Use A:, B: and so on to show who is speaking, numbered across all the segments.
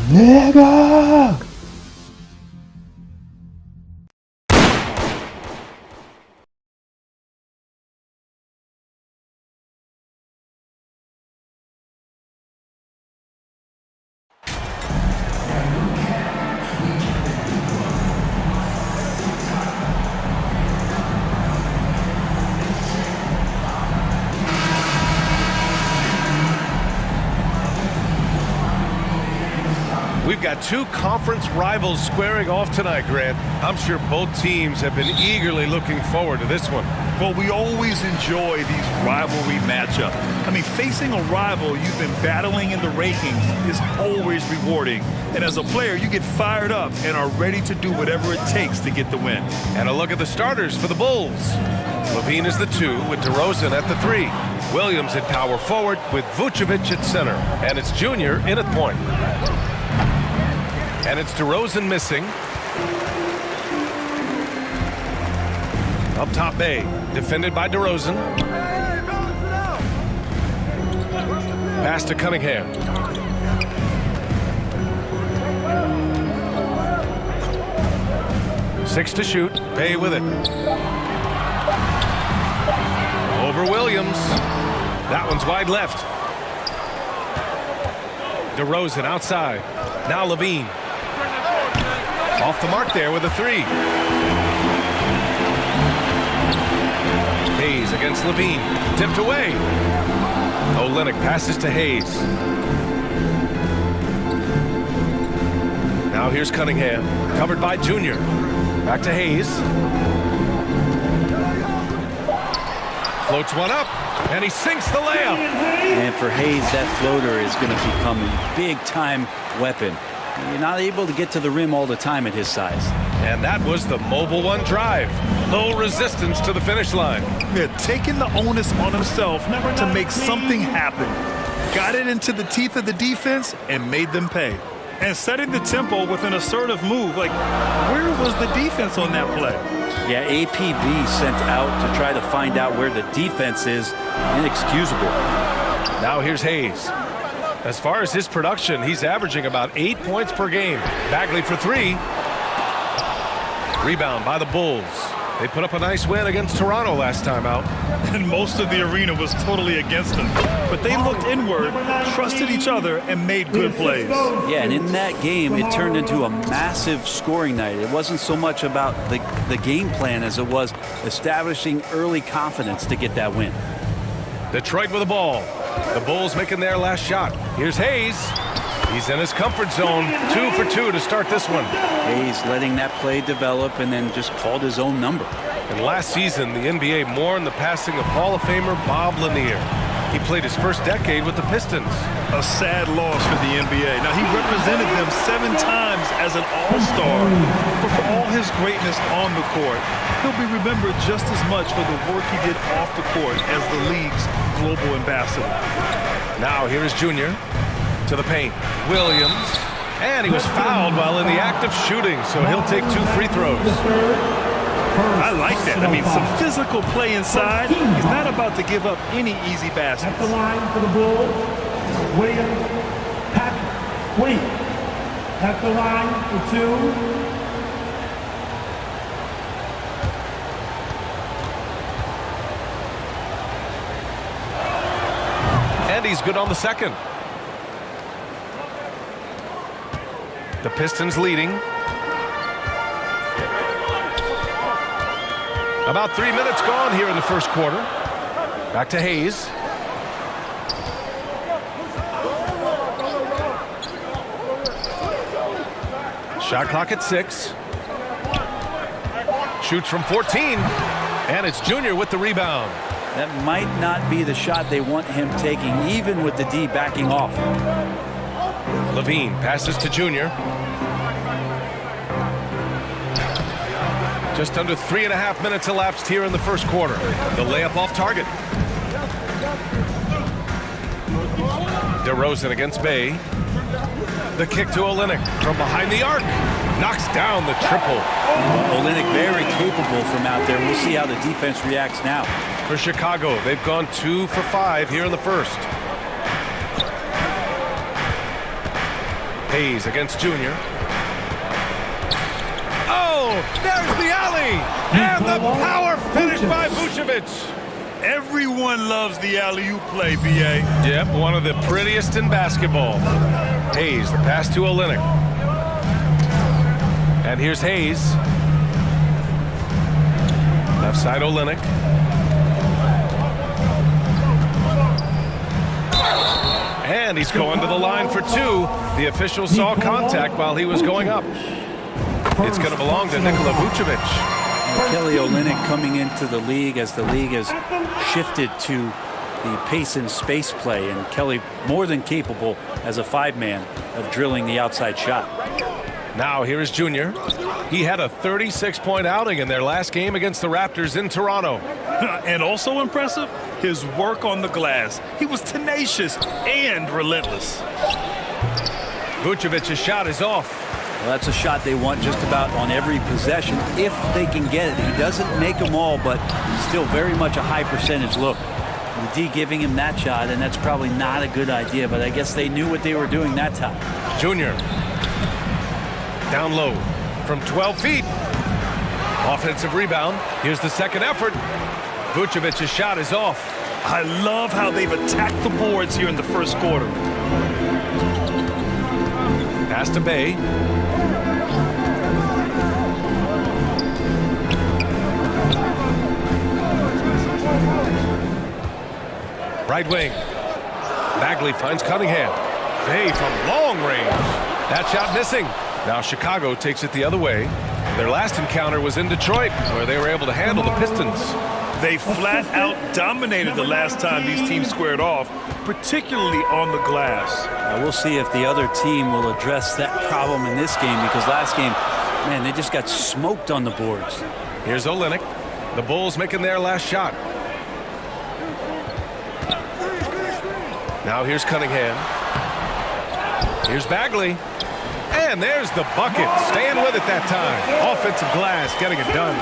A: 내가
B: We've got two conference rivals squaring off tonight, Grant. I'm sure both teams have been eagerly looking forward to this one.
C: Well, we always enjoy these rivalry matchups. I mean, facing a rival you've been battling in the rankings is always rewarding. And as a player, you get fired up and are ready to do whatever it takes to get the win.
B: And a look at the starters for the Bulls. Levine is the 2 with DeRozan at the 3. Williams at power forward with Vucevic at center. And it's Junior in at point. And it's DeRozan missing. Up top, Bay, defended by DeRozan. Pass to Cunningham. Six to shoot. Bay with it. Over Williams. That one's wide left. DeRozan outside. Now Levine. Off the mark there with a 3. Hayes against Levine. Tipped away. Olynyk passes to Hayes. Now here's Cunningham. Covered by Junior. Back to Hayes. Floats one up. And he sinks the layup.
D: And for Hayes, that floater is going to become a big-time weapon. You're not able to get to the rim all the time at his size.
B: And that was the Mobile One drive. Low resistance to the finish line.
C: Yeah, taking the onus on himself to make something happen. Got it into the teeth of the defense and made them pay. And setting the tempo with an assertive move. Like, where was the defense on that play?
D: Yeah, APB sent out to try to find out where the defense is. Inexcusable.
B: Now here's Hayes. As far as his production, he's averaging about 8 points per game. Bagley for 3. Rebound by the Bulls. They put up a nice win against Toronto last time out.
C: And most of the arena was totally against them. But they looked inward, trusted each other, and made good plays.
D: Yeah, and in that game, it turned into a massive scoring night. It wasn't so much about the game plan as it was establishing early confidence to get that win.
B: Detroit with the ball. The Bulls making their last shot. Here's Hayes. He's in his comfort zone. 2 for 2 to start this one.
D: Hayes letting that play develop and then just called his own number.
B: And last season, the NBA mourned the passing of Hall of Famer Bob Lanier. He played his first decade with the Pistons.
C: A sad loss for the NBA. Now, he represented them 7 times as an all-star. But for all his greatness on the court, he'll be remembered just as much for the work he did off the court as the league's global ambassador.
B: Now here is Junior to the paint. Williams. And he was fouled while in the act of shooting, so he'll take 2 free throws.
C: I like that. I mean, some physical play inside. He's not about to give up any easy baskets.
A: At the line for the Bulls, Williams, Wait. At the line for 2.
B: And he's good on the second. The Pistons leading. About 3 minutes gone here in the first quarter. Back to Hayes. Shot clock at 6. Shoots from 14. And it's Junior with the rebound.
D: That might not be the shot they want him taking, even with the D backing off.
B: Levine passes to Junior. Just under 3.5 minutes elapsed here in the first quarter. The layup off target. DeRozan against Bay. The kick to Olynyk from behind the arc. Knocks down the triple.
D: Olynyk very capable from out there. We'll see how the defense reacts now.
B: For Chicago, they've gone 2 for 5 here in the first. Hayes against Junior. Oh, there's the alley! And the power finish by Vucevic.
C: Everyone loves the alley-oop play, B.A.
B: Yep, one of the prettiest in basketball. Hayes, the pass to Olynyk. And here's Hayes. Left side Olynyk. And he's going to the line for two. The official saw contact while he was going up. It's going to belong to Nikola Vucevic.
D: Kelly Olynyk coming into the league as the league has shifted to the pace and space play, and Kelly more than capable as a five-man of drilling the outside shot.
B: Now here is Junior. He had a 36-point outing in their last game against the Raptors in Toronto.
C: And also impressive, his work on the glass. He was tenacious and relentless.
B: Vucevic's shot is off.
D: Well, that's a shot they want just about on every possession if they can get it. He doesn't make them all, but still very much a high percentage look. The D giving him that shot, and that's probably not a good idea, but I guess they knew what they were doing that time.
B: Junior. Down low from 12 feet. Offensive rebound. Here's the second effort. Vucevic's shot is off.
C: I love how they've attacked the boards here in the first quarter.
B: Pass to Bay. Right wing. Bagley finds Cunningham. Bay from long range. That shot missing. Now Chicago takes it the other way. Their last encounter was in Detroit, where they were able to handle the Pistons.
C: They flat out dominated the last time these teams squared off, particularly on the glass.
D: Now we'll see if the other team will address that problem in this game, because last game, man, they just got smoked on the boards.
B: Here's Olynyk. The Bulls making their last shot. Now here's Cunningham. Here's Bagley. And there's the bucket. Staying with it that time. Offensive glass, getting it done.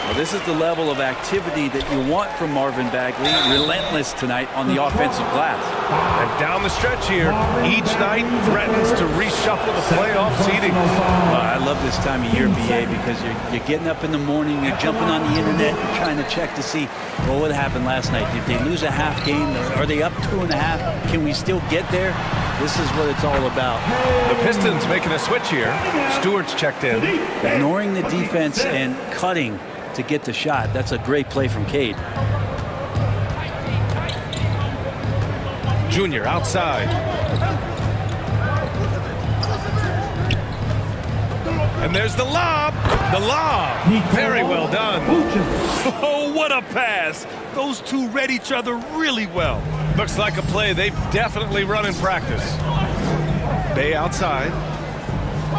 D: Well, this is the level of activity that you want from Marvin Bagley. Relentless tonight on the offensive glass.
B: And down the stretch here, each night threatens to reshuffle the playoff seeding.
D: I love this time of year, BA, because you're getting up in the morning, you're jumping on the internet, you're trying to check to see, well, what happened last night. Did they lose a half game? Are they up 2.5? Can we still get there? This is what it's all about.
B: The Pistons making a switch here. Stewart's checked in.
D: Ignoring the defense and cutting to get the shot. That's a great play from Cade.
B: Junior outside. And there's the lob. The lob. Very well done.
C: Oh, what a pass. Those two read each other really well.
B: Looks like a play they've definitely run in practice. Bay outside.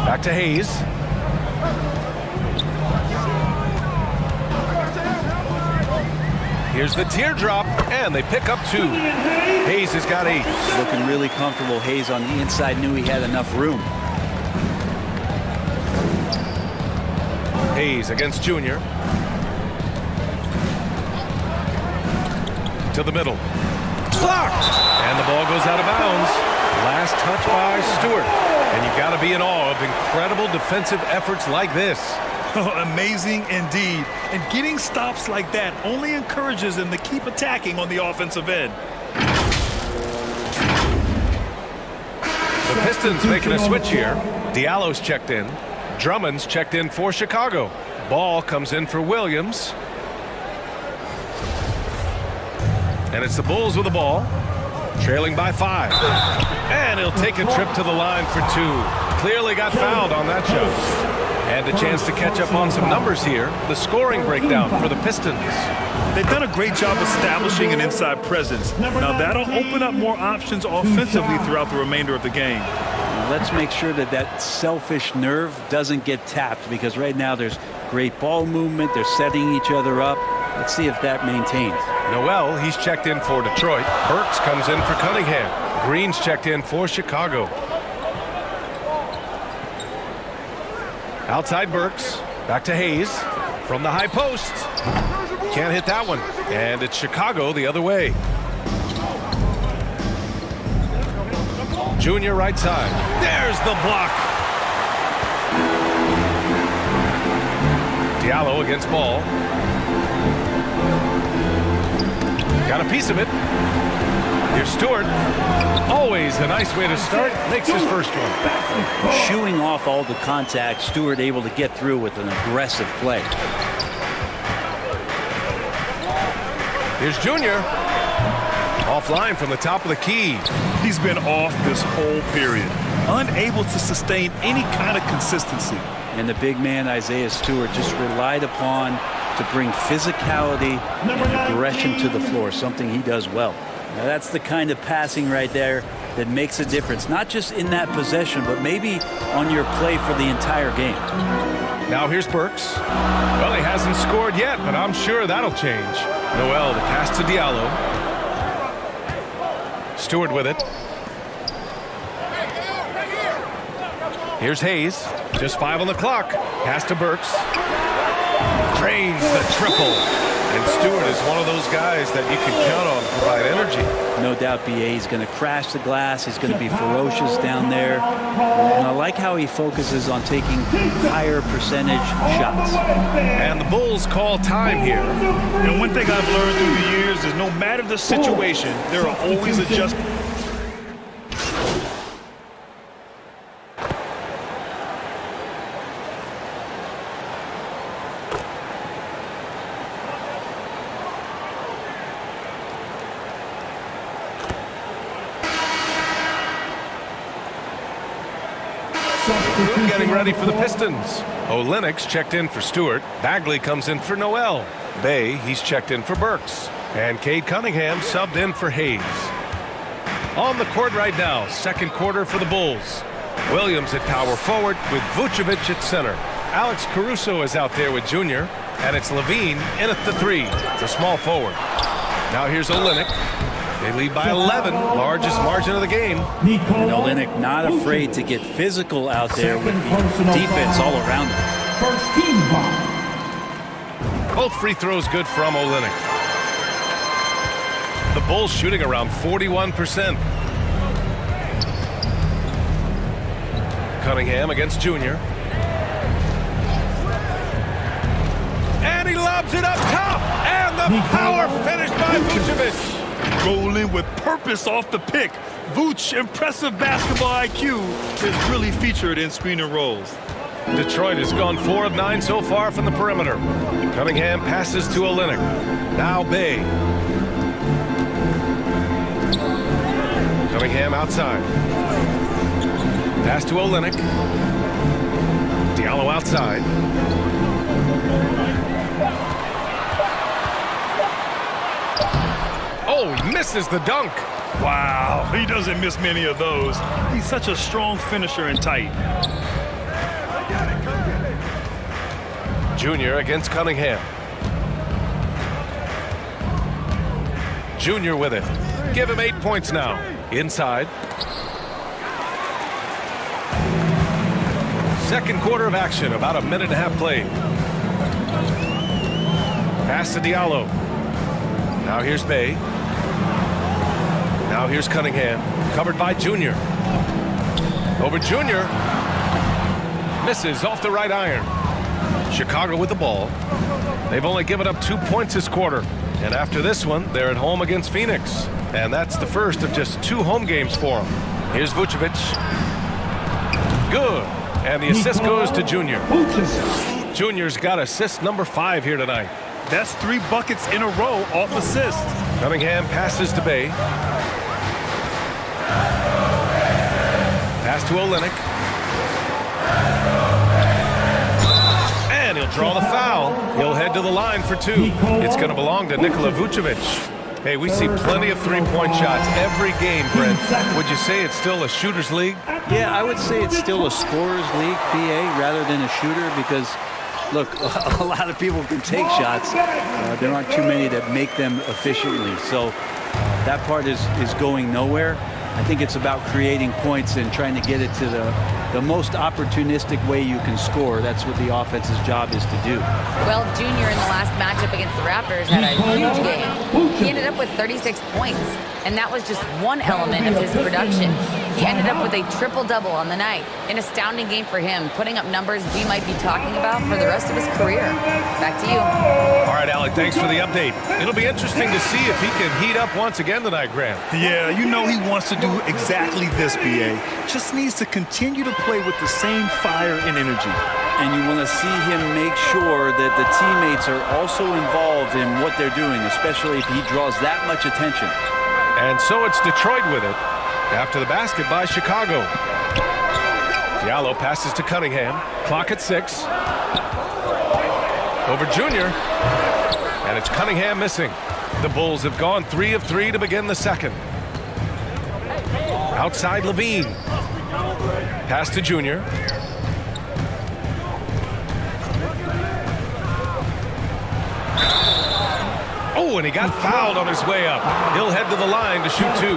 B: Back to Hayes. Here's the teardrop, and they pick up two. Hayes has got 8.
D: Looking really comfortable. Hayes on the inside knew he had enough room.
B: Hayes against Junior. To the middle. Blocked! And the ball goes out of bounds. Last touch by Stewart. And you've got to be in awe of incredible defensive efforts like this.
C: Amazing indeed. And getting stops like that only encourages them to keep attacking on the offensive end.
B: The Pistons making a switch here. Diallo's checked in. Drummond's checked in for Chicago. Ball comes in for Williams. And it's the Bulls with the ball. Trailing by 5. And he'll take a trip to the line for 2. Clearly got fouled on that shot. And a chance to catch up on some numbers here. The scoring breakdown for the Pistons.
C: They've done a great job establishing an inside presence. Now that'll open up more options offensively throughout the remainder of the game.
D: Let's make sure that that selfish nerve doesn't get tapped, because right now there's great ball movement. They're setting each other up. Let's see if that maintains.
B: Noel, he's checked in for Detroit. Burks comes in for Cunningham. Green's checked in for Chicago. Outside Burks. Back to Hayes. From the high post. Can't hit that one. And it's Chicago the other way. Junior right side. There's the block. Diallo against ball. Got a piece of it. Here's Stewart. Always a nice way to start. Makes his first one.
D: Shooing off all the contact, Stewart able to get through with an aggressive play.
B: Here's Junior. Offline from the top of the key.
C: He's been off this whole period. Unable to sustain any kind of consistency.
D: And the big man, Isaiah Stewart, just relied upon to bring physicality and aggression to the floor, something he does well. Now that's the kind of passing right there that makes a difference, not just in that possession, but maybe on your play for the entire game.
B: Now here's Burks. Well, he hasn't scored yet, but I'm sure that'll change. Noel, the pass to Diallo. Stewart with it. Here's Hayes. Just 5 on the clock. Pass to Burks. Drains the triple. And Stewart is one of those guys that you can count on to provide energy.
D: No doubt BA is going to crash the glass. He's going to be ferocious down there. And I like how he focuses on taking higher percentage shots.
B: And the Bulls call time here.
C: And one thing I've learned through the years is no matter the situation, there are always adjustments.
B: Getting ready for the Pistons. Olenek's checked in for Stewart. Bagley comes in for Noel. Bay, he's checked in for Burks. And Cade Cunningham subbed in for Hayes. On the court right now, second quarter for the Bulls. Williams at power forward with Vucevic at center. Alex Caruso is out there with Junior. And it's Levine in at the 3. It's a small forward. Now here's Olenek. They lead by 11, largest margin of the game.
D: And Olynyk not afraid to get physical out there with the defense all around him.
A: First team foul.
B: Both free throws good from Olynyk. The Bulls shooting around 41%. Cunningham against Junior. And he lobs it up top. And the power finish by Vucevic.
C: Rolling with purpose off the pick. Vooch, impressive basketball IQ, is really featured in screen and rolls.
B: Detroit has gone 4 of 9 so far from the perimeter. Cunningham passes to Olynyk. Now Bay. Cunningham outside. Pass to Olynyk. Diallo outside. Oh, he misses the dunk.
C: Wow, he doesn't miss many of those. He's such a strong finisher and tight.
B: Junior against Cunningham. Junior with it. Give him 8 points now. Inside. Second quarter of action, about a minute and a half played. Pass to Diallo. Now here's Bay. Now here's Cunningham, covered by Junior. Over Junior. Misses off the right iron. Chicago with the ball. They've only given up 2 points this quarter. And after this one, they're at home against Phoenix. And that's the first of just 2 home games for them. Here's Vucevic. Good. And the assist goes to Junior. Junior's got assist number 5 here tonight.
C: That's 3 buckets in a row off assist.
B: Cunningham passes to Bay. Pass to Olynyk. And he'll draw the foul. He'll head to the line for 2. It's going to belong to Nikola Vucevic. Hey, we see plenty of three-point shots every game, Brent. Would you say it's still a shooter's league?
D: Yeah, I would say it's still a scorer's league, PA, rather than a shooter, because, look, a lot of people can take shots. There aren't too many that make them efficiently. So that part is going nowhere. I think it's about creating points and trying to get it to the most opportunistic way you can score. That's what the offense's job is to do.
E: Well, Junior in the last matchup against the Raptors had a huge game. He ended up with 36 points, and that was just one element of his production. He ended up with a triple-double on the night. An astounding game for him, putting up numbers we might be talking about for the rest of his career. Back to you.
B: All right, Alec, thanks for the update. It'll be interesting to see if he can heat up once again tonight, Graham.
C: Yeah, you know he wants to do exactly this, B.A. Just needs to continue to play with the same fire and energy.
D: And you want to see him make sure that the teammates are also involved in what they're doing, especially if he draws that much attention.
B: And so it's Detroit with it after the basket by Chicago. Diallo passes to Cunningham. Clock at 6. Over Junior. And it's Cunningham missing. The Bulls have gone 3 of 3 to begin the second. Outside Levine. Pass to Junior. Oh, and he got fouled on his way up. He'll head to the line to shoot 2.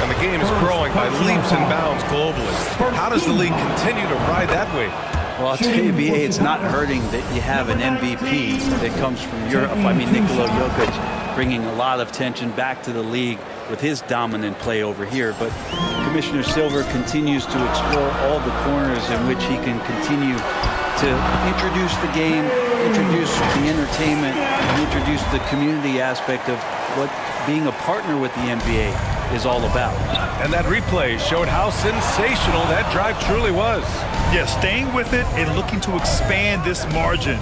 B: And the game is growing by leaps and bounds globally. How does the league continue to ride that wave?
D: Well, I'll tell you, B.A., it's not hurting that you have an MVP that comes from Europe. I mean, Nikola Jokic bringing a lot of tension back to the league with his dominant play over here. But Commissioner Silver continues to explore all the corners in which he can continue to introduce the game, introduce the entertainment, and introduce the community aspect of what being a partner with the NBA is all about.
B: And that replay showed how sensational that drive truly was.
C: Yeah, staying with it and looking to expand this margin.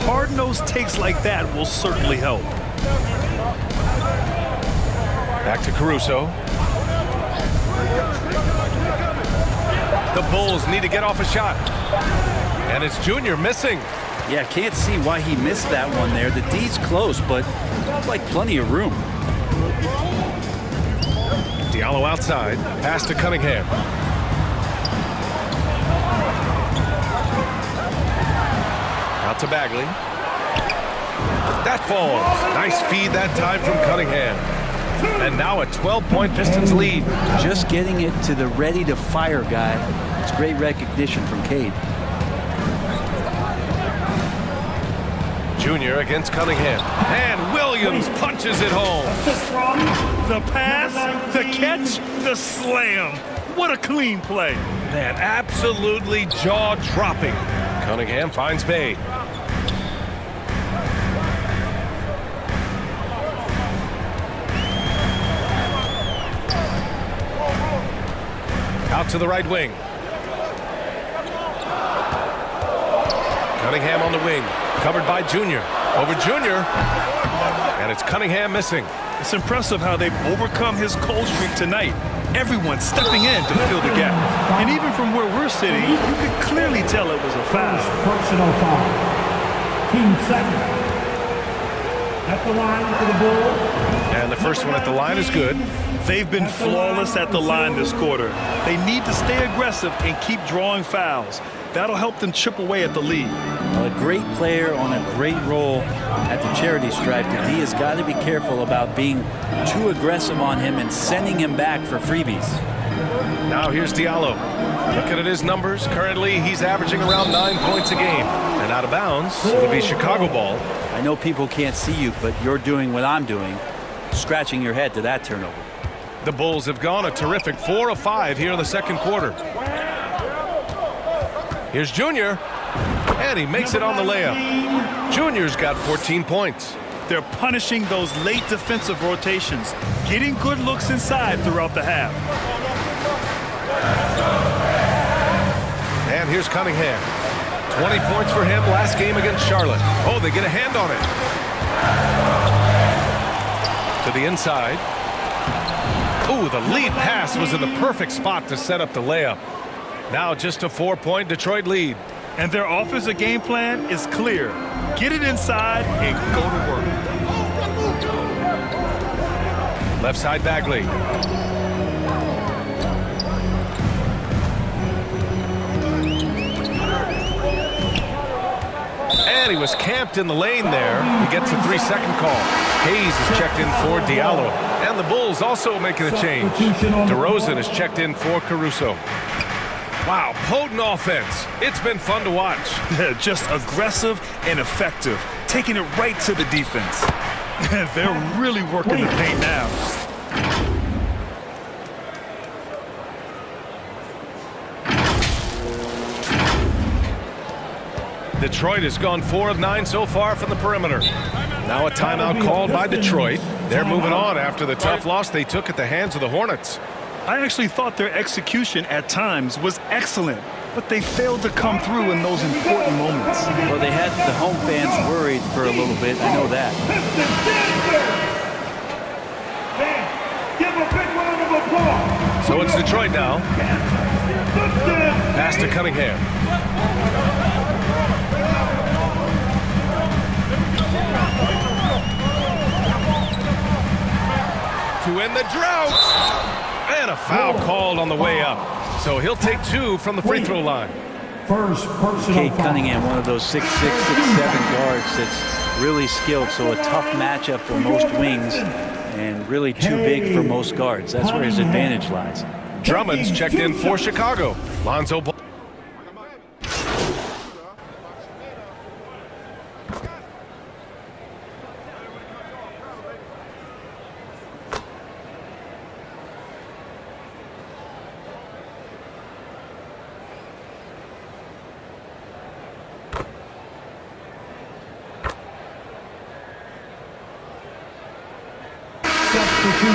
C: Hard-nosed takes like that will certainly help.
B: Back to Caruso. The Bulls need to get off a shot. And it's Junior missing.
D: Yeah, can't see why he missed that one there. The D's close, but like plenty of room.
B: Diallo outside. Pass to Cunningham. Out to Bagley. That falls. Nice feed that time from Cunningham. And now a 12-point Pistons lead.
D: Just getting it to the ready-to-fire guy. It's great recognition from Cade.
B: Junior against Cunningham. And Williams punches it home.
C: The pass, the catch, the slam. What a clean play.
B: Man, absolutely jaw-dropping. Cunningham finds Bay. Out to the right wing. Cunningham on the wing. Covered by Junior. Over Junior. And it's Cunningham missing.
C: It's impressive how they've overcome his cold streak tonight. Everyone stepping in to fill the gap. And even from where we're sitting, you could clearly tell it was a foul.
A: Personal foul. Team second. At the line for the Bulls.
B: And the first one at the line is good.
C: They've been flawless at the line this quarter. They need to stay aggressive and keep drawing fouls. That'll help them chip away at the lead.
D: Well, a great player on a great role at the charity stripe. The D has got to be careful about being too aggressive on him and sending him back for freebies.
B: Now here's Diallo. Looking at his numbers, currently he's averaging around 9 points a game. And out of bounds, it'll be Chicago ball.
D: I know people can't see you, but you're doing what I'm doing, scratching your head to that turnover.
B: The Bulls have gone a terrific 4 of 5 here in the second quarter. Here's Junior, and he makes it on the layup. Junior's got 14 points.
C: They're punishing those late defensive rotations, getting good looks inside throughout the half.
B: And here's Cunningham. 20 points for him last game against Charlotte. Oh, they get a hand on it. To the inside. Ooh, the lead pass was in the perfect spot to set up the layup. Now just a 4-point Detroit lead.
C: And their offensive game plan is clear. Get it inside and go to work.
B: Left side Bagley. And he was camped in the lane there. He gets a 3-second call. Hayes is checked in for Diallo. And the Bulls also making a change. DeRozan is checked in for Caruso. Wow, potent offense. It's been fun to watch.
C: Just aggressive and effective, taking it right to the defense. They're really working the paint now.
B: Detroit has gone 4 of 9 so far from the perimeter. Now a timeout called by Detroit. They're moving on after the tough loss they took at the hands of the Hornets.
C: I actually thought their execution at times was excellent, but they failed to come through in those important moments.
D: Well, they had the home fans worried for a little bit. I know that.
A: Give a big round of applause.
B: So it's Detroit now. Pass to Cunningham. To end the drought. And a foul called on the way up. So he'll take 2 from the free throw line.
A: First personal
D: Kate
A: foul.
D: Cunningham, one of those 6'6", 6'7" guards that's really skilled. So a tough matchup for most wings and really too big for most guards. That's where his advantage lies.
B: Drummond's checked in for Chicago. Lonzo Ball.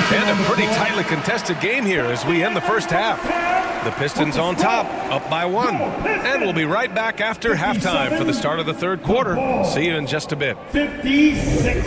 B: And a pretty tightly contested game here as we end the first half. The Pistons on top, up by 1. And we'll be right back after halftime for the start of the third quarter. See you in just a bit.
A: 56.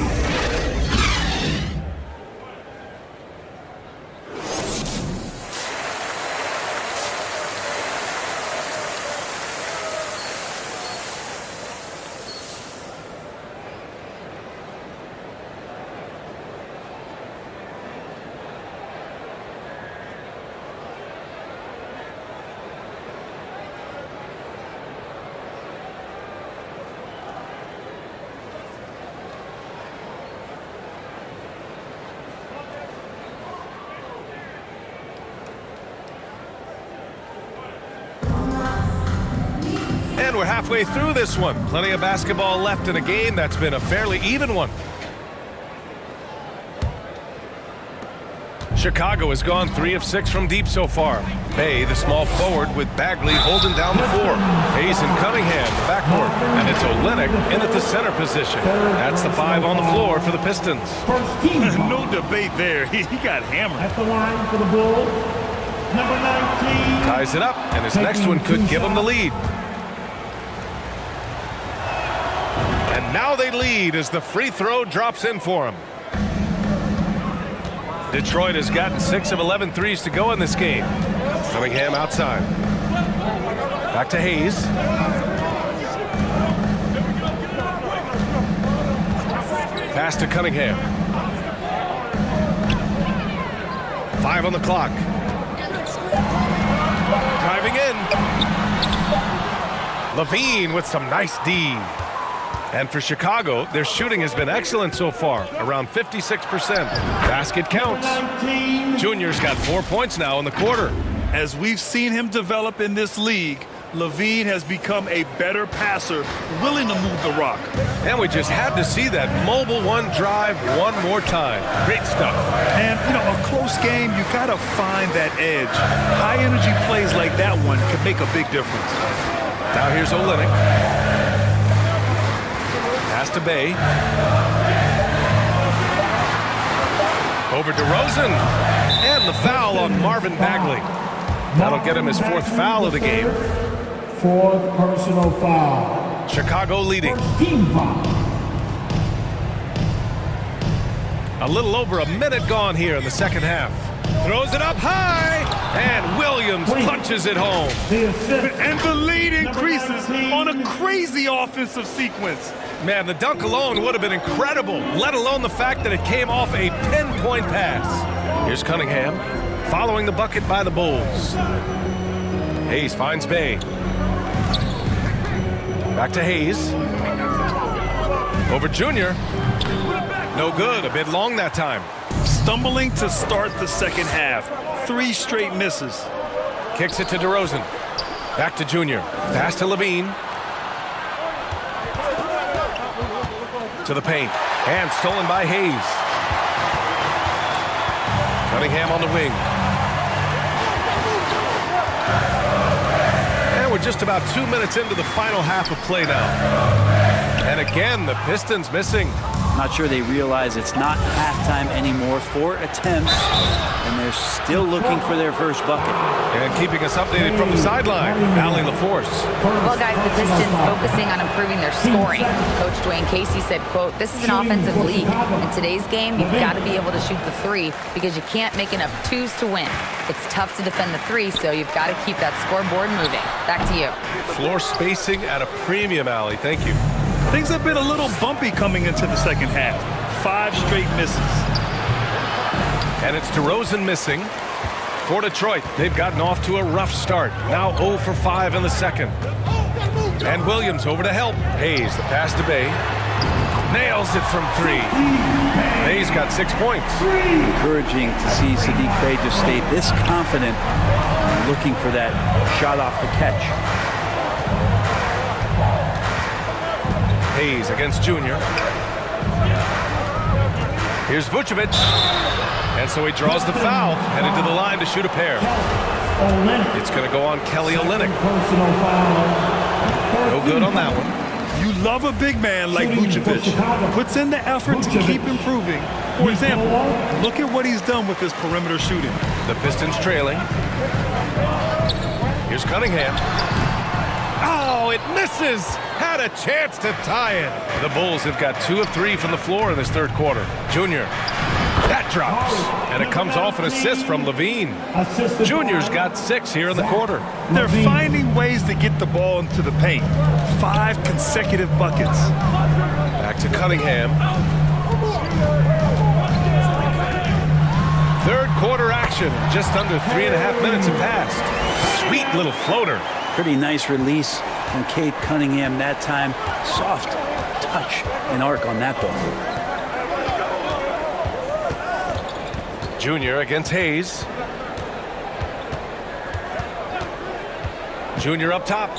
B: And we're halfway through this one. Plenty of basketball left in a game that's been a fairly even one. Chicago has gone 3 of 6 from deep so far. Bay, the small forward, with Bagley holding down the 4. Hayes and Cunningham, the backcourt. And it's Olynyk in at the center position. That's the 5 on the floor for the Pistons.
A: First team foul.
C: No debate there. He got hammered.
A: At the line for the Bulls. Number 19.
B: Ties it up, and his next one could give him the lead. And now they lead as the free throw drops in for him. Detroit has gotten 6 of 11 threes to go in this game. Cunningham outside. Back to Hayes. Pass to Cunningham. 5 on the clock. Driving in. Levine with some nice D. And for Chicago, their shooting has been excellent so far, around 56%. Basket counts. Junior's got 4 points now in the quarter.
C: As we've seen him develop in this league, Levine has become a better passer, willing to move the rock.
B: And we just had to see that mobile one drive one more time. Great stuff.
C: And, you know, a close game, you got to find that edge. High-energy plays like that one can make a big difference.
B: Now here's Olynyk. Pass to Bay. Over to Rosen. And the foul on Marvin Bagley. That'll get him his 4th foul of the game.
A: 4th personal foul.
B: Chicago leading.
A: Team foul.
B: A little over a minute gone here in the second half. Throws it up high. And Williams punches it home.
C: And the lead increases on a crazy offensive sequence.
B: Man, the dunk alone would have been incredible, let alone the fact that it came off a pinpoint pass. Here's Cunningham, following the bucket by the Bulls. Hayes finds Bay. Back to Hayes. Over Junior. No good, a bit long that time.
C: Stumbling to start the second half. 3 straight misses.
B: Kicks it to DeRozan. Back to Junior. Pass to Levine. To the paint. And stolen by Hayes. Cunningham on the wing. And we're we're just about 2 minutes into the final half of play now. And again, the Pistons missing.
D: Not sure they realize it's not halftime anymore. 4 attempts, and they're still looking for their first bucket.
B: And keeping us updated from the sideline, Allie LaForce.
E: Well, guys, the Pistons focusing on improving their scoring. Coach Dwayne Casey said, quote, "This is an offensive league. In today's game, you've got to be able to shoot the three because you can't make enough twos to win. It's tough to defend the three, so you've got to keep that scoreboard moving." Back to you.
B: Floor spacing at a premium, Allie. Thank you.
C: Things have been a little bumpy coming into the second half. 5 straight misses.
B: And it's DeRozan missing. For Detroit, they've gotten off to a rough start. Now 0 for 5 in the second. And Williams over to help. Hayes, the pass to Bay. Nails it from 3. Bay's got 6 points.
D: Encouraging to see Sadiq Bey just stay this confident, looking for that shot off the catch.
B: Hayes against Junior. Here's Vucevic. And so he draws the foul, headed to the line to shoot a pair. It's going to go on Kelly Olynyk. No good on that one.
C: You love a big man like Vucevic. Puts in the effort to keep improving. For example, look at what he's done with his perimeter shooting.
B: The Pistons trailing. Here's Cunningham. Oh, it misses! Had a chance to tie it. The Bulls have got 2 of 3 from the floor in this third quarter. Junior. That drops. And it comes off an assist from Levine. Junior's got 6 here in the quarter.
C: They're finding ways to get the ball into the paint. 5 consecutive buckets.
B: Back to Cunningham. Third quarter action. Just under 3.5 minutes have passed. Sweet little floater.
D: Pretty nice release from Cade Cunningham that time. Soft touch and arc on that ball.
B: Junior against Hayes. Junior up top.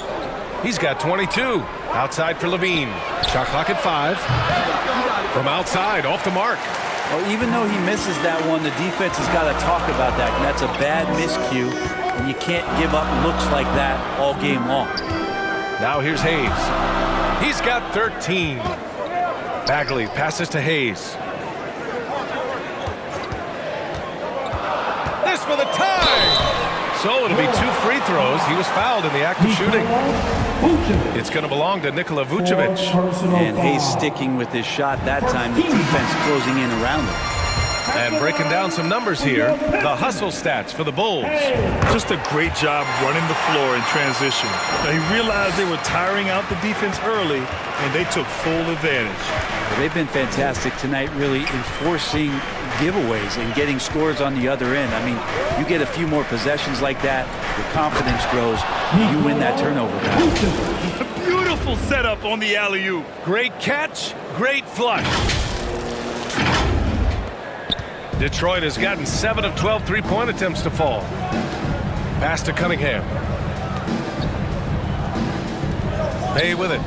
B: He's got 22. Outside for Levine. Shot clock at 5. From outside, off the mark.
D: Well, even though he misses that one, the defense has got to talk about that. And that's a bad miscue. And you can't give up looks like that all game long.
B: Now here's Hayes. He's got 13. Bagley passes to Hayes. This for the tie. So it'll be 2 free throws. He was fouled in the act of shooting. It's going to belong to Nikola Vucevic.
D: And Hayes sticking with his shot that time. The defense closing in around him.
B: And breaking down some numbers here, the hustle stats for the Bulls.
C: Just a great job running the floor in transition. Now, he realized they were tiring out the defense early, and they took full advantage.
D: Well, they've been fantastic tonight, really enforcing giveaways and getting scores on the other end. I mean, you get a few more possessions like that, your confidence grows, you win that turnover battle.
C: A beautiful setup on the alley-oop.
B: Great catch, great flush. Detroit has gotten 7 of 12 three-point attempts to fall. Pass to Cunningham. Bay with it.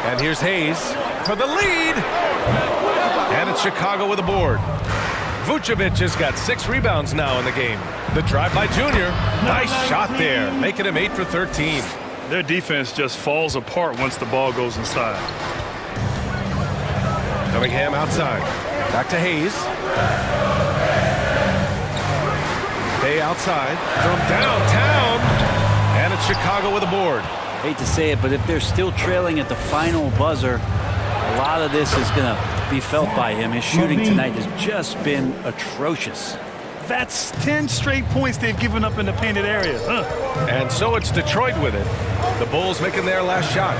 B: And here's Hayes for the lead. And it's Chicago with a board. Vucevic has got 6 rebounds now in the game. The drive by Junior. Nice shot there, making him 8 for 13.
C: Their defense just falls apart once the ball goes inside.
B: Cunningham outside. Back to Hayes. Bay outside from downtown. And it's Chicago with a board.
D: Hate to say it, but if they're still trailing at the final buzzer, a lot of this is going to be felt by him. His shooting tonight has just been atrocious.
C: That's 10 straight points they've given up in the painted area.
B: And so it's Detroit with it. The Bulls making their last shot.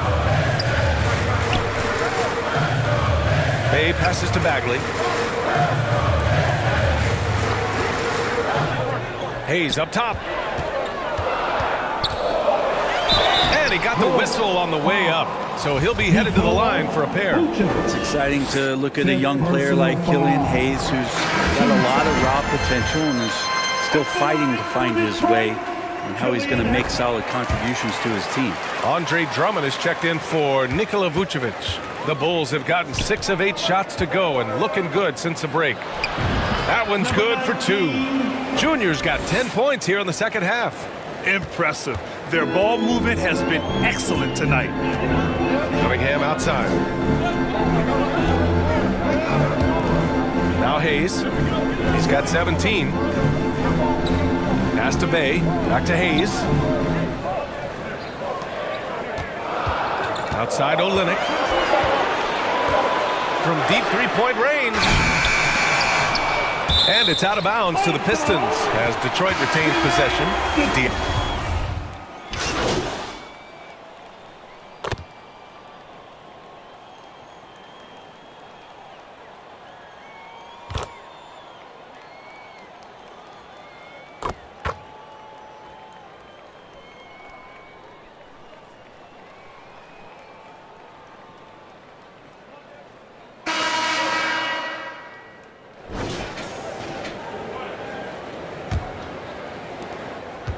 B: Bay passes to Bagley. Hayes up top. And he got the whistle on the way up. So he'll be headed to the line for a pair.
D: It's exciting to look at a young player like Killian Hayes, who's got a lot of raw potential and is still fighting to find his way and how he's going to make solid contributions to his team.
B: Andre Drummond is checked in for Nikola Vucevic. The Bulls have gotten 6 of 8 shots to go and looking good since the break. That one's good for 2. Junior's got 10 points here in the second half.
C: Impressive. Their ball movement has been excellent tonight.
B: Cunningham outside. Now Hayes. He's got 17. Pass to Bay. Back to Hayes. Outside Olynyk. From deep three-point range. And it's out of bounds to the Pistons as Detroit retains possession.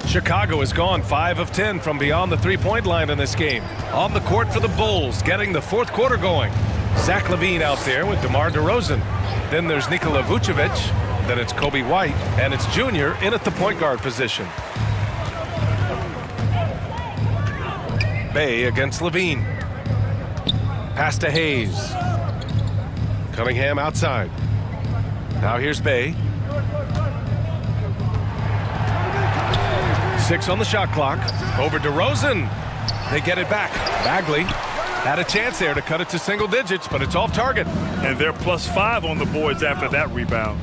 B: Chicago has gone 5 of 10 from beyond the three-point line in this game. On the court for the Bulls, getting the fourth quarter going. Zach LaVine out there with DeMar DeRozan. Then there's Nikola Vucevic. Then it's Kobe White. And it's Junior in at the point guard position. Bay against LaVine. Pass to Hayes. Cunningham outside. Now here's Bay. 6 on the shot clock. Over DeRozan. They get it back. Bagley had a chance there to cut it to single digits, but it's off target.
C: And they're +5 on the boards after that rebound.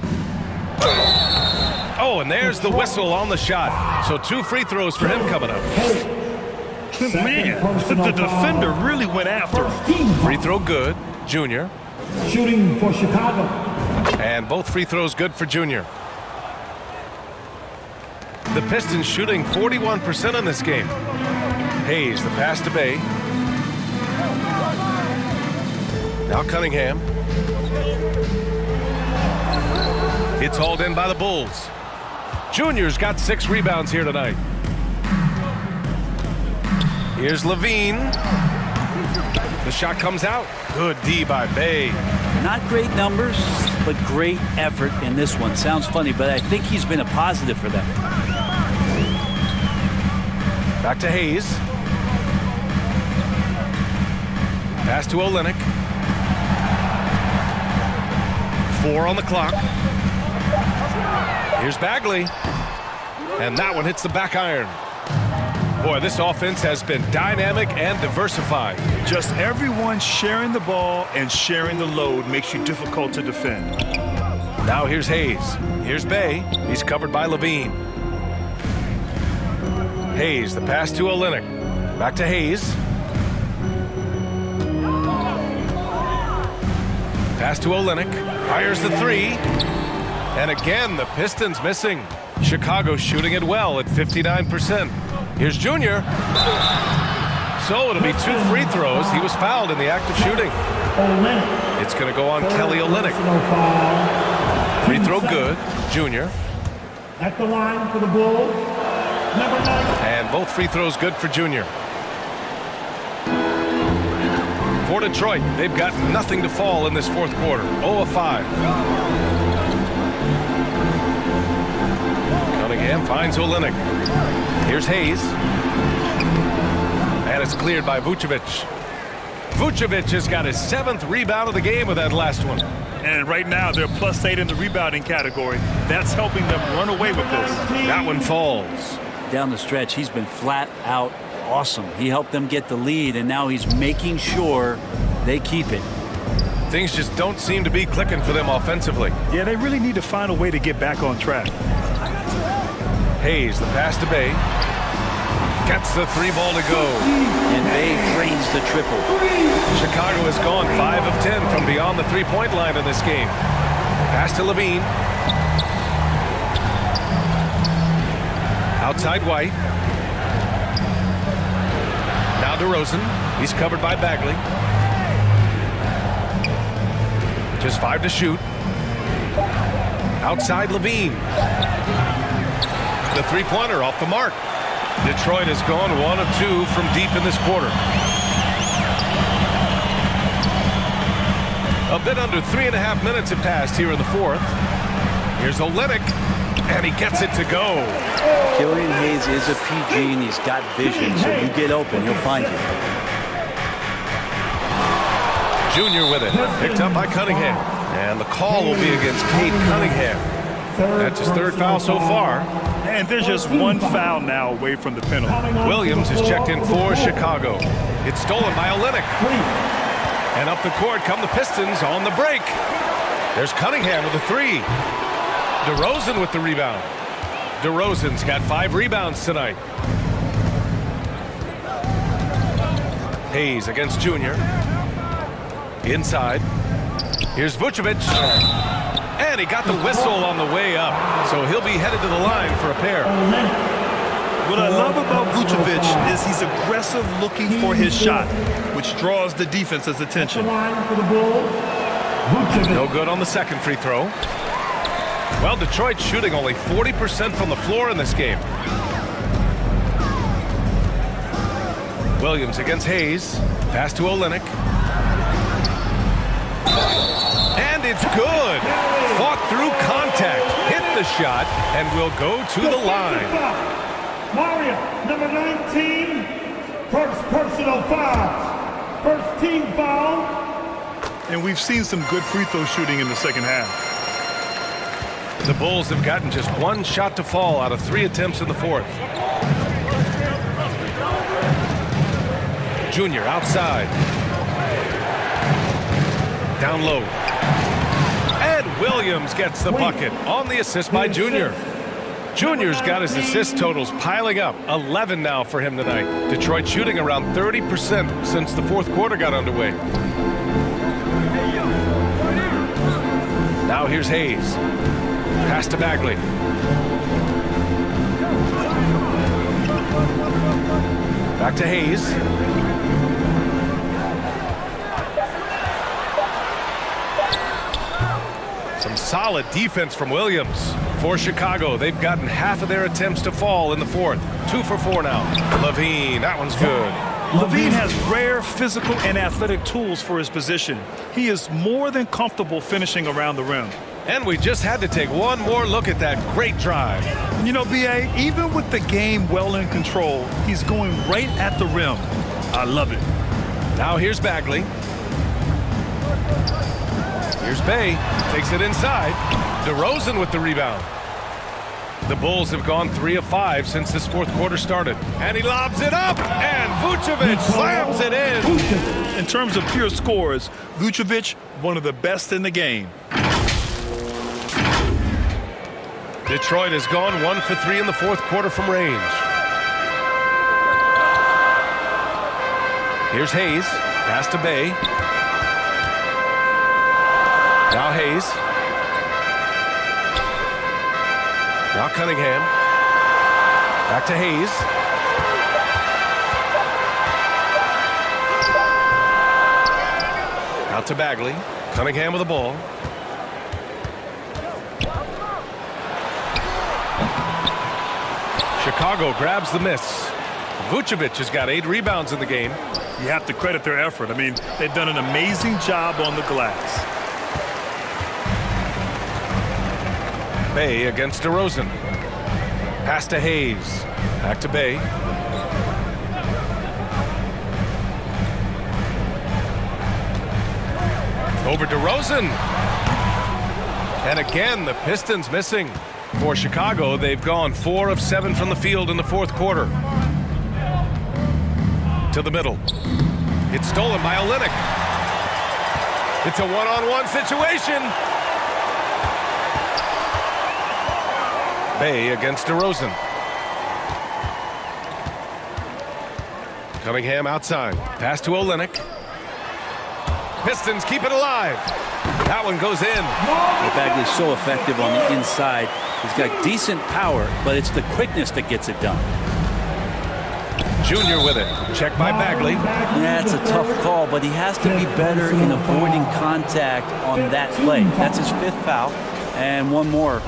B: Oh, and there's the whistle on the shot. So 2 free throws for him coming up.
C: Man, the defender really went after him.
B: Free throw good. Junior.
A: Shooting for Chicago.
B: And both free throws good for Junior. The Pistons shooting 41% in this game. Hayes, the pass to Bay. Now Cunningham. It's hauled in by the Bulls. Junior's got 6 rebounds here tonight. Here's LaVine. The shot comes out. Good D by Bay.
D: Not great numbers, but great effort in this one. Sounds funny, but I think he's been a positive for them.
B: Back to Hayes. Pass to Olynyk. 4 on the clock. Here's Bagley. And that one hits the back iron. Boy, this offense has been dynamic and diversified.
C: Just everyone sharing the ball and sharing the load makes you difficult to defend.
B: Now here's Hayes. Here's Bay. He's covered by LaVine. Hayes, the pass to Olynyk. Back to Hayes. Pass to Olynyk. Fires the 3. And again, the Pistons missing. Chicago shooting it well at 59%. Here's Junior. So it'll be 2 free throws. He was fouled in the act of shooting. It's going to go on Kelly Olynyk. Free throw good. Junior.
A: At the line for the Bulls. Number 9.
B: And both free throws good for Junior. For Detroit, they've got nothing to fall in this fourth quarter. 0 of 5. Cunningham finds Olynyk. Here's Hayes. And it's cleared by Vucevic. Vucevic has got his 7th rebound of the game with that last one.
C: And right now, they're +8 in the rebounding category. That's helping them run away with this.
B: That one falls.
D: Down the stretch, he's been flat out awesome. He helped them get the lead, and now he's making sure they keep it.
B: Things just don't seem to be clicking for them offensively.
C: Yeah, they really need to find a way to get back on track.
B: Hayes, the pass to Bay. Gets the 3 ball to go.
D: And Bay drains the triple.
B: Chicago has gone 5 of 10 from beyond the three-point line in this game. Pass to LaVine. Outside White. Now DeRozan. He's covered by Bagley. Just 5 to shoot. Outside LaVine. The three-pointer off the mark. Detroit has gone 1 of 2 from deep in this quarter. A bit under 3.5 minutes have passed here in the fourth. Here's Olynyk, and he gets it to go.
D: Killian Hayes is a PG, and he's got vision, so you get open, he'll find you.
B: Junior with it, picked up by Cunningham. And the call will be against Cade Cunningham. That's his third foul so far.
C: And there's just one foul now away from the penalty.
B: Williams is checked in for Chicago. It's stolen by Olynyk. And up the court come the Pistons on the break. There's Cunningham with a three. DeRozan with the rebound. DeRozan's got 5 rebounds tonight. Hayes against Junior. Inside. Here's Vucevic. And he got the whistle on the way up. So he'll be headed to the line for a pair.
C: What I love about Vucevic is he's aggressive looking for his shot, which draws the defense's attention.
B: No good on the second free throw. Well, Detroit shooting only 40% from the floor in this game. Williams against Hayes. Pass to Olynyk. And it's good. Fought through contact. Hit the shot and will go to the line.
A: Mario, number 19, first personal foul. First team foul.
C: And we've seen some good free throw shooting in the second half.
B: The Bulls have gotten just 1 shot to fall out of 3 attempts in the fourth. Junior outside. Down low. And Williams gets the bucket on the assist by Junior. Junior's got his assist totals piling up. 11 now for him tonight. Detroit shooting around 30% since the fourth quarter got underway. Now here's Hayes. Pass to Bagley. Back to Hayes. Some solid defense from Williams. For Chicago, they've gotten half of their attempts to fall in the fourth. 2 for 4 now. Levine, that one's good.
C: Levine has rare physical and athletic tools for his position. He is more than comfortable finishing around the rim.
B: And we just had to take one more look at that great drive.
C: You know, B.A., even with the game well in control, he's going right at the rim. I love it.
B: Now here's Bagley. Here's Bay. Takes it inside. DeRozan with the rebound. The Bulls have gone 3 of 5 since this fourth quarter started. And he lobs it up. And Vucevic slams it in.
C: In terms of pure scores, Vucevic, one of the best in the game.
B: Detroit has gone 1 for 3 in the fourth quarter from range. Here's Hayes. Pass to Bay. Now Hayes. Now Cunningham. Back to Hayes. Out to Bagley. Cunningham with the ball. Chicago grabs the miss. Vucevic has got 8 rebounds in the game.
C: You have to credit their effort. I mean, they've done an amazing job on the glass.
B: Bay against DeRozan. Pass to Hayes. Back to Bay. Over DeRozan. And again, the Pistons missing. For Chicago, they've gone 4 of 7 from the field in the fourth quarter. To the middle. It's stolen by Olynyk. It's a one-on-one situation. Bay against DeRozan. Cunningham outside. Pass to Olynyk. Pistons keep it alive. That one goes in.
D: Bagley's so effective on the inside. He's got decent power, but it's the quickness that gets it done.
B: Junior with it. Checked by Bagley.
D: Yeah, it's a tough call, but he has to be better in avoiding contact on that play. That's his 5th foul. And one more,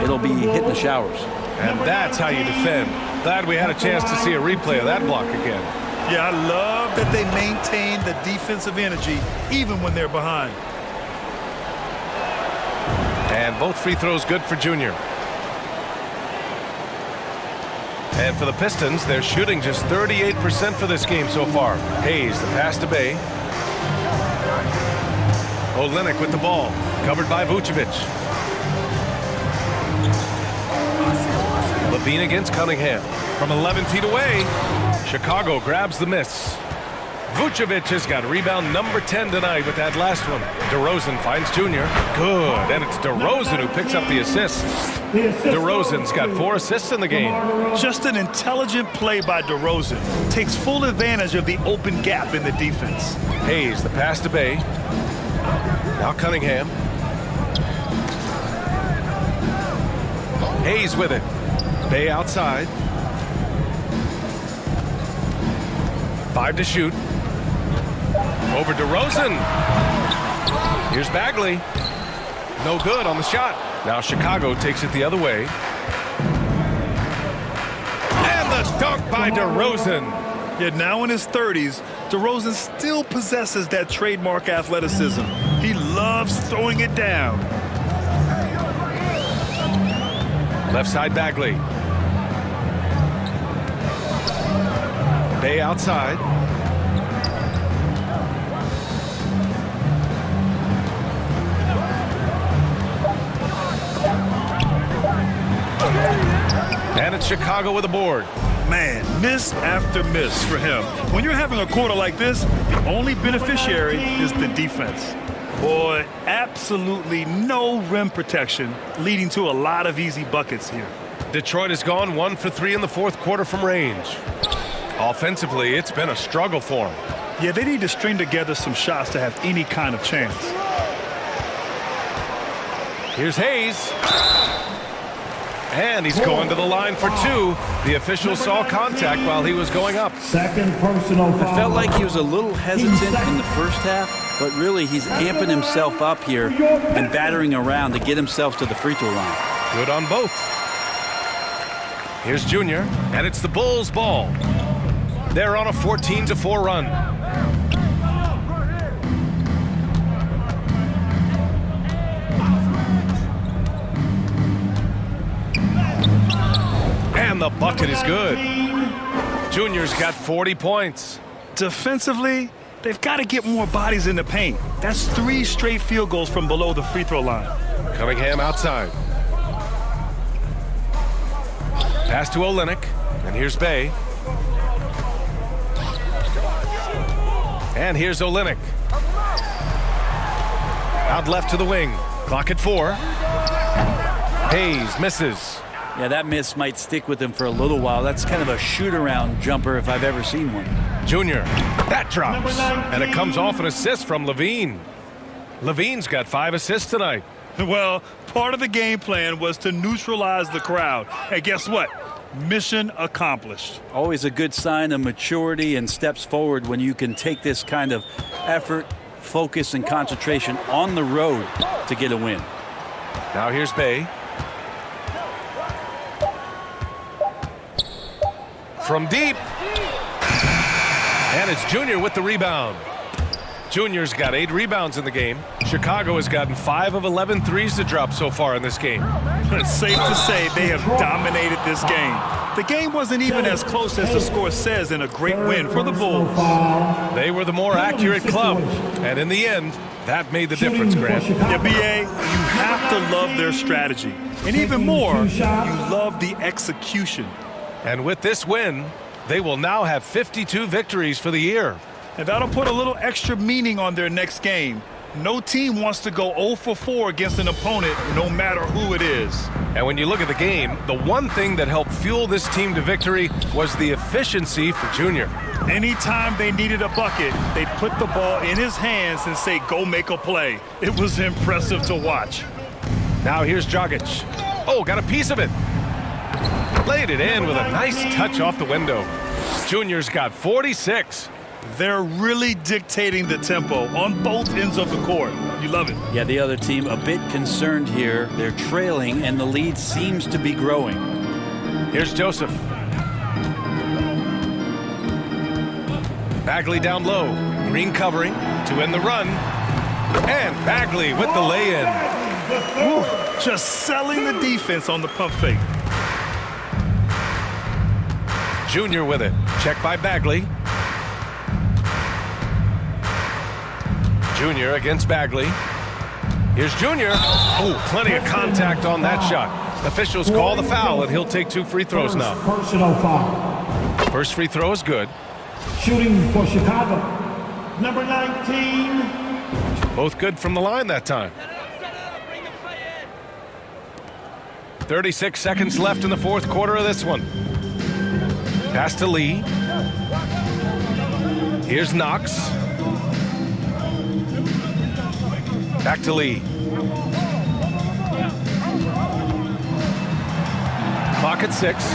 D: it'll be hitting the showers.
B: And that's how you defend Glad we had a chance to see a replay of that block again.
C: Yeah, I love that they maintain the defensive energy even when they're behind.
B: And both free throws good for Junior. And for the Pistons, they're shooting just 38% for this game so far. Hayes, the pass to Bay. Olynyk with the ball, covered by Vucevic. Levine against Cunningham. From 11 feet away, Chicago grabs the miss. Vucevic has got rebound number 10 tonight with that last one. DeRozan finds Junior. Good, and it's DeRozan who picks up the assist. DeRozan's got 4 assists in the game.
C: Just an intelligent play by DeRozan. Takes full advantage of the open gap in the defense.
B: Hayes, the pass to Bay. Now Cunningham. Hayes with it. Bay outside. 5 to shoot. Over DeRozan. Here's Bagley. No good on the shot. Now Chicago takes it the other way. And the dunk by DeRozan.
C: Yet now in his 30s, DeRozan still possesses that trademark athleticism. He loves throwing it down.
B: Left side Bagley. Bay outside. And it's Chicago with a board.
C: Man, miss after miss for him. When you're having a quarter like this, the only beneficiary is the defense. Boy, absolutely no rim protection, leading to a lot of easy buckets here.
B: Detroit has gone 1 for 3 in the fourth quarter from range. Offensively, it's been a struggle for them.
C: Yeah, they need to string together some shots to have any kind of chance.
B: Here's Hayes. And he's going to the line for 2. The official saw contact while he was going up.
A: Second personal foul.
D: I felt like he was a little hesitant in the first half, but really he's amping himself up here and battering around to get himself to the free throw line.
B: Good on both. Here's Junior, and it's the Bulls' ball. They're on a 14-4 run. And the bucket is good. Junior's got 40 points.
C: Defensively, they've got to get more bodies in the paint. That's 3 straight field goals from below the free throw line.
B: Cunningham outside. Pass to Olynyk, and here's Bay. And here's Olynyk. Out left to the wing. Clock at 4. Hayes misses.
D: Yeah, that miss might stick with him for a little while. That's kind of a shoot-around jumper if I've ever seen one.
B: Junior, that drops. And it comes off an assist from Levine. Levine's got 5 assists tonight.
C: Well, part of the game plan was to neutralize the crowd. And guess what? Mission accomplished.
D: Always a good sign of maturity and steps forward when you can take this kind of effort, focus, and concentration on the road to get a win.
B: Now here's Bay. From deep. And it's Junior with the rebound. Junior's got 8 rebounds in the game. Chicago has gotten 5 of 11 threes to drop so far in this game.
C: It's safe to say they have dominated this game. The game wasn't even as close as the score says in a great win for the Bulls.
B: They were the more accurate club. And in the end, that made the difference, Grant.
C: Yeah, B.A., you have to love their strategy. And even more, you love the execution.
B: And with this win, they will now have 52 victories for the year.
C: And that'll put a little extra meaning on their next game. No team wants to go 0 for 4 against an opponent, no matter who it is.
B: And when you look at the game, the one thing that helped fuel this team to victory was the efficiency for Junior.
C: Anytime they needed a bucket, they'd put the ball in his hands and say, go make a play. It was impressive to watch.
B: Now here's Dragic. Oh, got a piece of it. Laid it in with a nice touch off the window. Junior's got 46.
C: They're really dictating the tempo on both ends of the court. You love it.
D: Yeah, the other team a bit concerned here. They're trailing, and the lead seems to be growing.
B: Here's Joseph. Bagley down low. Green covering to end the run. And Bagley with the lay-in.
C: Woo, just selling the defense on the pump fake.
B: Junior with it. Check by Bagley. Junior against Bagley. Here's Junior. Oh, plenty of contact on that shot. Officials call the foul, and he'll take 2 free throws now.
A: Personal foul.
B: First free throw is good.
A: Shooting for Chicago. Number 19.
B: Both good from the line that time. 36 seconds left in the fourth quarter of this one. Pass to Lee. Here's Knox. Back to Lee. Clock at 6.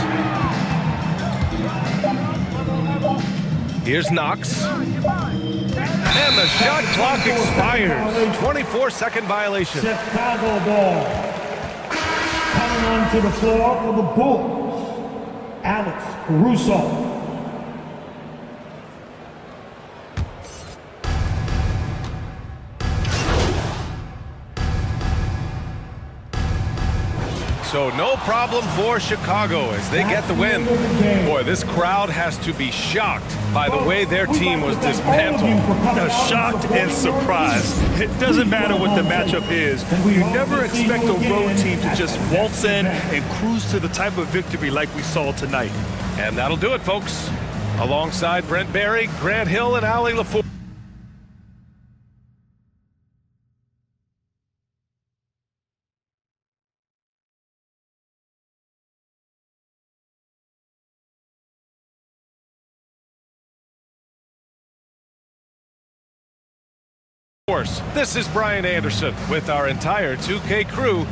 B: Here's Knox. And the shot clock expires. 24-second violation.
A: Chicago ball. Coming onto the floor for the Bulls. Alex Caruso.
B: So no problem for Chicago as they get the win. Boy, this crowd has to be shocked by the way their team was dismantled.
C: Shocked and surprised. It doesn't matter what the matchup is. You never expect a road team to just waltz in and cruise to the type of victory like we saw tonight.
B: And that'll do it, folks. Alongside Brent Barry, Grant Hill, and Ali LaFour. This is Brian Anderson with our entire 2K crew.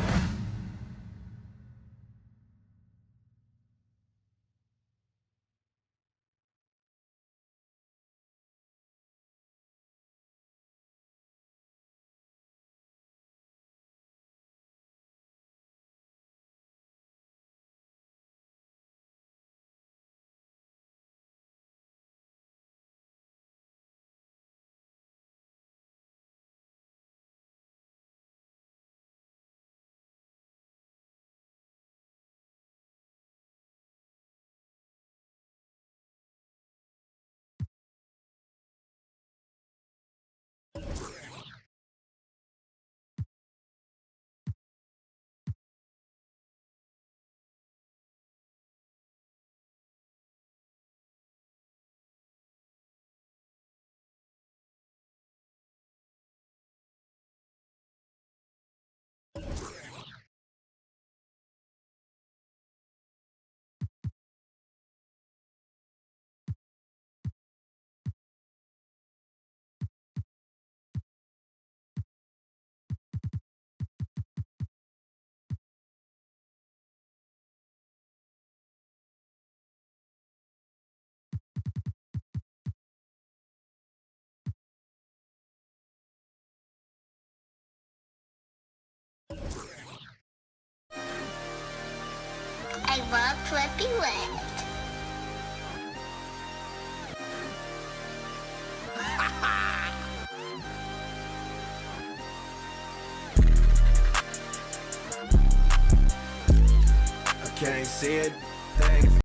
F: I walked what we left.
G: I can't see it.